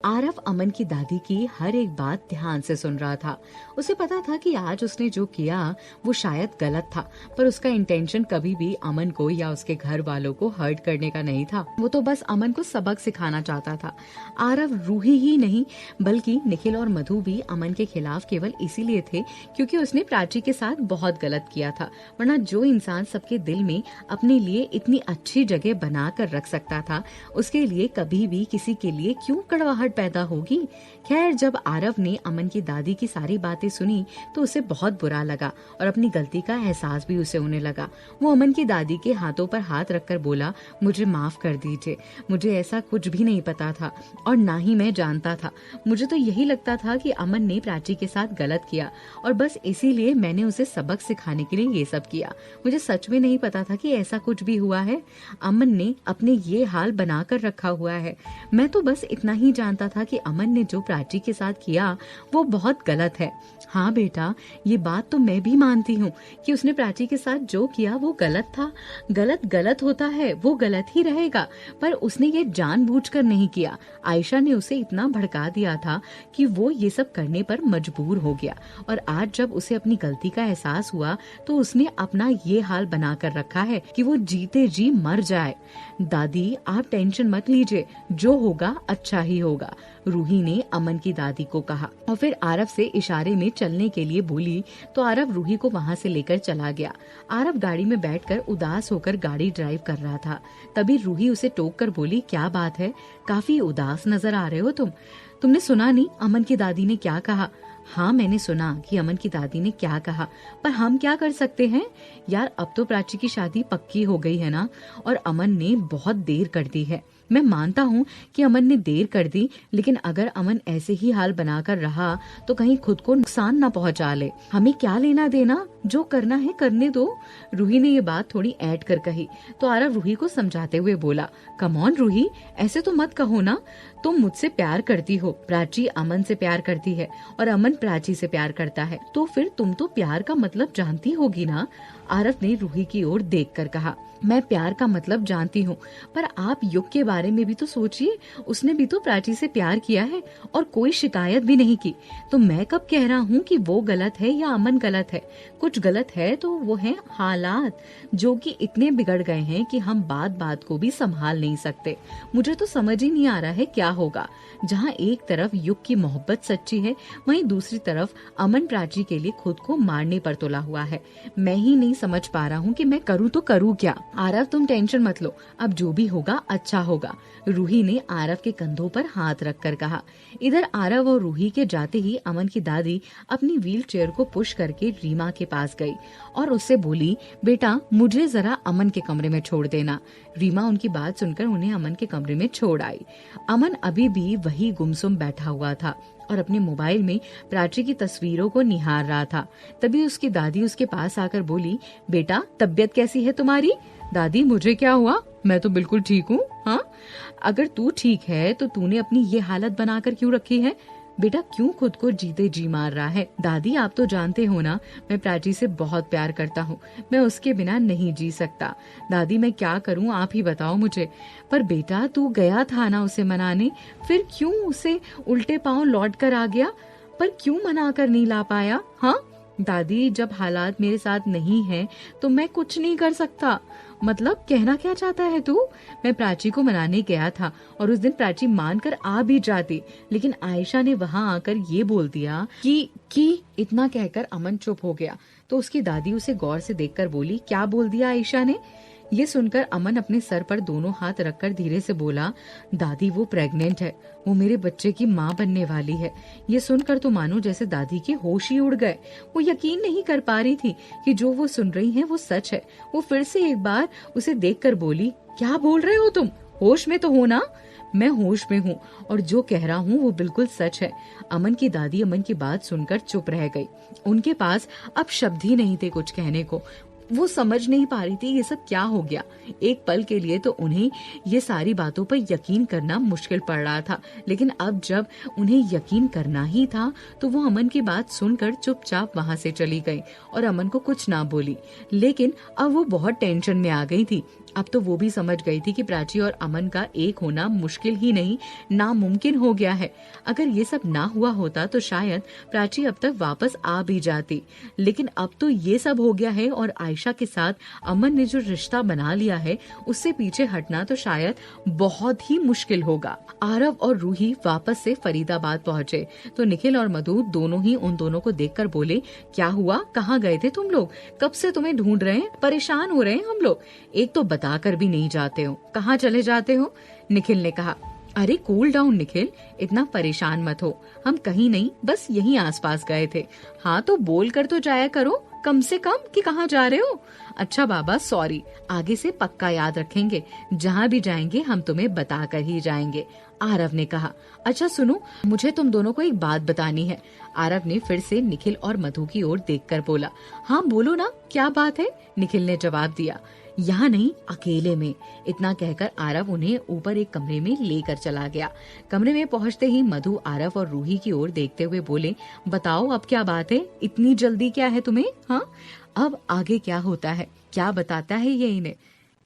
आरव अमन की दादी की हर एक बात ध्यान से सुन रहा था। उसे पता था कि आज उसने जो किया वो शायद गलत था, पर उसका इंटेंशन कभी भी अमन को या उसके घर वालों को हर्ट करने का नहीं था। वो तो बस अमन को सबक सिखाना चाहता था। आरव रूही ही नहीं बल्कि निखिल और मधु भी अमन के खिलाफ केवल इसीलिए थे क्योंकि उसने प्राची के साथ बहुत गलत किया था। वरना जो इंसान सबके दिल में अपने लिए इतनी अच्छी जगह बना कर रख सकता था, उसके लिए कभी भी किसी के लिए क्यों कड़वाहट पैदा होगी। खैर, जब आरव ने अमन की दादी की सारी बातें सुनी तो उसे बहुत बुरा लगा और अपनी गलती का एहसास भी उसे होने लगा। वो अमन की दादी के हाथों पर हाथ रखकर बोला, मुझे माफ कर दीजिए, मुझे ऐसा कुछ भी नहीं पता था और ना ही मैं जानता था। मुझे तो यही लगता था कि अमन ने प्राची के साथ गलत किया और बस इसीलिए मैंने उसे सबक सिखाने के लिए ये सब किया। मुझे सच में नहीं पता था कि ऐसा कुछ भी हुआ है। अमन ने अपने ये हाल बनाकर रखा हुआ है। मैं तो बस इतना ही जानता था कि अमन ने जो प्राची के साथ किया वो बहुत गलत है। हाँ बेटा, ये बात तो मैं भी मानती हूँ कि उसने प्राची के साथ जो किया वो गलत था। गलत गलत होता है, वो गलत ही रहेगा, पर उसने ये जानबूझकर नहीं किया। आयशा ने उसे इतना भड़का दिया था कि वो ये सब करने पर मजबूर हो गया और आज जब उसे अपनी गलती का एहसास हुआ तो उसने अपना ये हाल बनाकर रखा है कि वो जीते जी मर जाए। दादी, आप टेंशन मत लीजिए, जो होगा अच्छा ही होगा, रूही ने अमन की दादी को कहा और फिर आरव से इशारे में चलने के लिए बोली तो आरव रूही को वहाँ से लेकर चला गया। आरव गाड़ी में बैठकर उदास होकर गाड़ी ड्राइव कर रहा था। तभी रूही उसे टोक कर बोली, क्या बात है, काफी उदास नजर आ रहे हो तुमने सुना नहीं अमन की दादी ने क्या कहा? हाँ, मैंने सुना कि अमन की दादी ने क्या कहा, पर हम क्या कर सकते हैं यार, अब तो प्राची की शादी पक्की हो गई है ना, और अमन ने बहुत देर कर दी है। मैं मानता हूँ कि अमन ने देर कर दी, लेकिन अगर अमन ऐसे ही हाल बनाकर रहा तो कहीं खुद को नुकसान न पहुँचा ले। हमें क्या लेना देना, जो करना है करने दो। रूही ने ये बात थोड़ी ऐड कर कही तो आरव रूही को समझाते हुए बोला, कम ऑन रूही, ऐसे तो मत कहो ना, तुम मुझसे प्यार करती हो, प्राची अमन से प्यार करती है और अमन प्राची से प्यार करता है, तो फिर तुम तो प्यार का मतलब जानती होगी ना। आरव ने रूही की ओर देखकर कहा, मैं प्यार का मतलब जानती हूँ, पर आप युग के बारे में भी तो सोचिए, उसने भी तो प्राची से प्यार किया है और कोई शिकायत भी नहीं की। तो मैं कब कह रहा हूँ कि वो गलत है या अमन गलत है। कुछ गलत है तो वो है हालात, जो कि इतने बिगड़ गए हैं कि हम बात बात को भी संभाल नहीं सकते। मुझे तो समझ ही नहीं आ रहा है क्या होगा। जहाँ एक तरफ युग की मोहब्बत सच्ची है, वहीं दूसरी तरफ अमन प्राची के लिए खुद को मारने पर तुला हुआ है। मैं ही नहीं समझ पा रहा हूँ कि मैं करूँ तो करूँ क्या। आरव, तुम टेंशन मत लो, अब जो भी होगा अच्छा होगा, रूही ने आरव के कंधों पर हाथ रखकर कहा। इधर आरव और रूही के जाते ही अमन की दादी अपनी व्हील चेयर को पुश करके रीमा के पास गई और उससे बोली, बेटा मुझे जरा अमन के कमरे में छोड़ देना। रीमा उनकी बात सुनकर उन्हें अमन के कमरे में छोड़ आई। अमन अभी भी वही गुमसुम बैठा हुआ था और अपने मोबाइल में प्राची की तस्वीरों को निहार रहा था। तभी उसकी दादी उसके पास आकर बोली, बेटा तबीयत कैसी है तुम्हारी? दादी, मुझे क्या हुआ, मैं तो बिल्कुल ठीक हूँ। हाँ, अगर तू ठीक है तो तूने अपनी ये हालत बनाकर क्यों रखी है? बेटा क्यों खुद को जीते जी मार रहा है? दादी, आप तो जानते हो ना, मैं प्राची से बहुत प्यार करता हूँ, मैं उसके बिना नहीं जी सकता। दादी, मैं क्या करूँ, आप ही बताओ मुझे। पर बेटा तू गया था ना उसे मनाने, फिर क्यों उसे उल्टे पांव लौट कर आ गया? पर क्यों मना कर नहीं ला पाया? हाँ दादी, जब हालात मेरे साथ नहीं है तो मैं कुछ नहीं कर सकता। मतलब कहना क्या चाहता है तू? मैं प्राची को मनाने गया था और उस दिन प्राची मानकर आ भी जाती, लेकिन आयशा ने वहां आकर ये बोल दिया कि इतना कहकर अमन चुप हो गया। तो उसकी दादी उसे गौर से देखकर बोली, क्या बोल दिया आयशा ने? ये सुनकर अमन अपने सर पर दोनों हाथ रखकर धीरे से बोला, दादी वो प्रेग्नेंट है, वो मेरे बच्चे की माँ बनने वाली है। ये सुनकर तो मानो जैसे दादी के होश ही उड़ गए। वो यकीन नहीं कर पा रही थी कि जो वो सुन रही है वो सच है। वो फिर से एक बार उसे देखकर बोली, क्या बोल रहे हो तुम? होश में तो हो ना? मैं होश में हूँ और जो कह रहा हूँ वो बिल्कुल सच है। अमन की दादी अमन की बात सुनकर चुप रह गई। उनके पास अब शब्द ही नहीं थे कुछ कहने को। वो समझ नहीं पा रही थी ये सब क्या हो गया। एक पल के लिए तो उन्हें ये सारी बातों पर यकीन करना मुश्किल पड़ रहा था, लेकिन अब जब उन्हें यकीन करना ही था तो वो अमन की बात सुनकर चुपचाप वहां से चली गई और अमन को कुछ ना बोली। लेकिन अब वो बहुत टेंशन में आ गई थी। अब तो वो भी समझ गई थी कि प्राची और अमन का एक होना मुश्किल ही नहीं, नामुमकिन हो गया है। अगर ये सब ना हुआ होता तो शायद प्राची अब तक वापस आ भी जाती, लेकिन अब तो ये सब हो गया है और आयशा के साथ अमन ने जो रिश्ता बना लिया है उससे पीछे हटना तो शायद बहुत ही मुश्किल होगा। आरव और रूही वापस से फरीदाबाद पहुंचे तो निखिल और मधु दोनों ही उन दोनों को देखकर बोले, क्या हुआ, कहाँ गए थे तुम लोग? कब से तुम्हें ढूंढ रहे हैं, परेशान हो रहे हैं हम लोग। एक तो बताकर भी नहीं जाते हो, कहाँ चले जाते हो? निखिल ने कहा। अरे कूल डाउन निखिल, इतना परेशान मत हो, हम कहीं नहीं, बस यहीं आसपास गए थे। हाँ तो बोल कर तो जाया करो कम से कम कि कहाँ जा रहे हो। अच्छा बाबा सॉरी, आगे से पक्का याद रखेंगे, जहाँ भी जाएंगे हम तुम्हें बता कर ही जाएंगे, आरव ने कहा। अच्छा सुनो, मुझे तुम दोनों को एक बात बतानी है, आरव ने फिर से निखिल और मधु की ओर देखकर बोला। हाँ बोलो ना, क्या बात है, निखिल ने जवाब दिया। यहाँ नहीं, अकेले में। इतना कहकर आरव उन्हें ऊपर एक कमरे में लेकर चला गया। कमरे में पहुंचते ही मधु आरव और रूही की ओर देखते हुए बोले, बताओ अब क्या बात है, इतनी जल्दी क्या है तुम्हें? हाँ अब आगे क्या होता है, क्या बताता है ये इन्हें,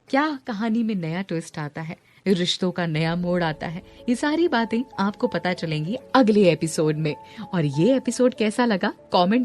क्या कहानी में नया ट्विस्ट आता है, रिश्तों का नया मोड़ आता है, ये सारी बातें आपको पता चलेंगी अगले एपिसोड में। और ये एपिसोड कैसा लगा कमेंट